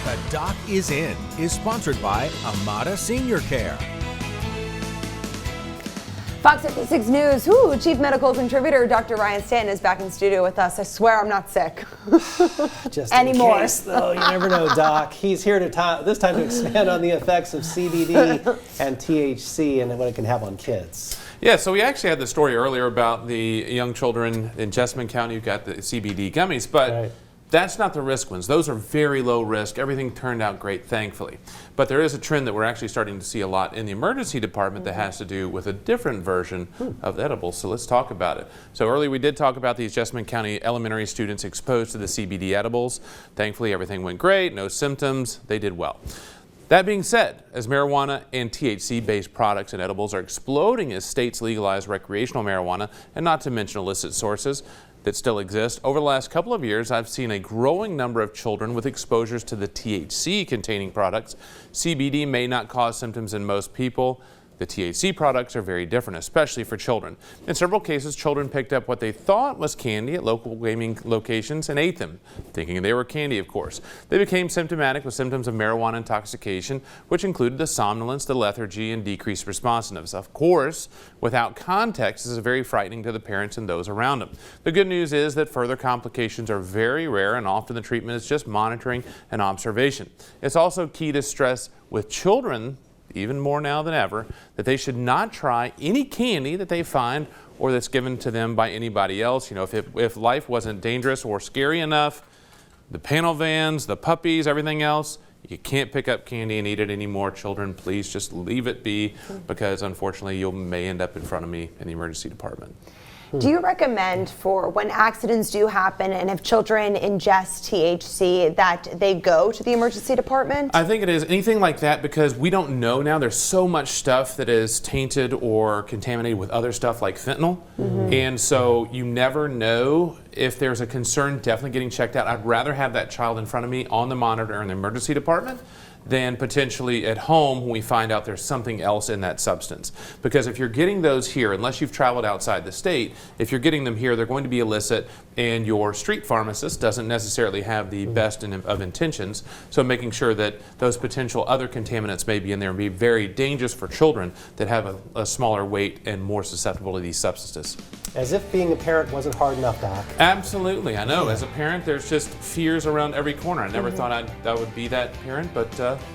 The Doc is In is sponsored by Amada Senior Care. Fox 56 News, Chief Medical Contributor Dr. Ryan Stanton is back in studio with us. I swear I'm not sick Just anymore. In case, though, you never know, Doc. He's here to this time to expand on the effects of CBD and THC and what it can have on kids. Yeah, so we actually had the story earlier about the young children in Jessamine County who got the CBD gummies, but Right. That's not the risk ones. Those are very low risk. Everything turned out great, thankfully. But there is a trend that we're actually starting to see a lot in the emergency department that has to do with a different version of edibles. So let's talk about it. So earlier we did talk about these Jessamine County elementary students exposed to the CBD edibles. Thankfully, everything went great, no symptoms. They did well. That being said, as marijuana and THC-based products and edibles are exploding as states legalize recreational marijuana, and not to mention illicit sources that still exist, over the last couple of years, I've seen a growing number of children with exposures to the THC-containing products. CBD may not cause symptoms in most people. The THC products are very different, especially for children. In several cases, children picked up what they thought was candy at local gaming locations and ate them, thinking they were candy, of course. They became symptomatic with symptoms of marijuana intoxication, which included the somnolence, the lethargy, and decreased responsiveness. Of course, without context, this is very frightening to the parents and those around them. The good news is that further complications are very rare, and often the treatment is just monitoring and observation. It's also key to stress with children, even more now than ever, that they should not try any candy that they find or that's given to them by anybody else. You know, if life wasn't dangerous or scary enough, the panel vans, the puppies, everything else, you can't pick up candy and eat it anymore. Children, please just leave it be, because unfortunately you may end up in front of me in the emergency department. Do you recommend for when accidents do happen and if children ingest THC that they go to the emergency department? I think it is anything like that, because we don't know now. There's so much stuff that is tainted or contaminated with other stuff like fentanyl. And so you never know. If there's a concern, definitely getting checked out. I'd rather have that child in front of me on the monitor in the emergency department than potentially at home when we find out there's something else in that substance. Because if you're getting those here, unless you've traveled outside the state, if you're getting them here, they're going to be illicit, and your street pharmacist doesn't necessarily have the best of intentions. So making sure that those potential other contaminants may be in there and be very dangerous for children that have a smaller weight and more susceptible to these substances. As if being a parent wasn't hard enough, Doc. Absolutely, I know. As a parent, there's just fears around every corner. I never thought I would be that parent, but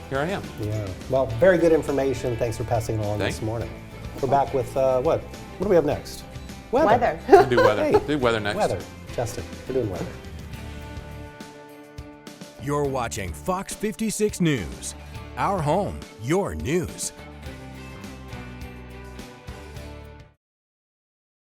here I am. Yeah. Well, very good information. Thanks for passing it along this morning. We're back with what? What do we have next? Weather. We'll do weather. Hey, Do weather next. Weather. Justin, we're doing weather. You're watching Fox 56 News. Our home, your news.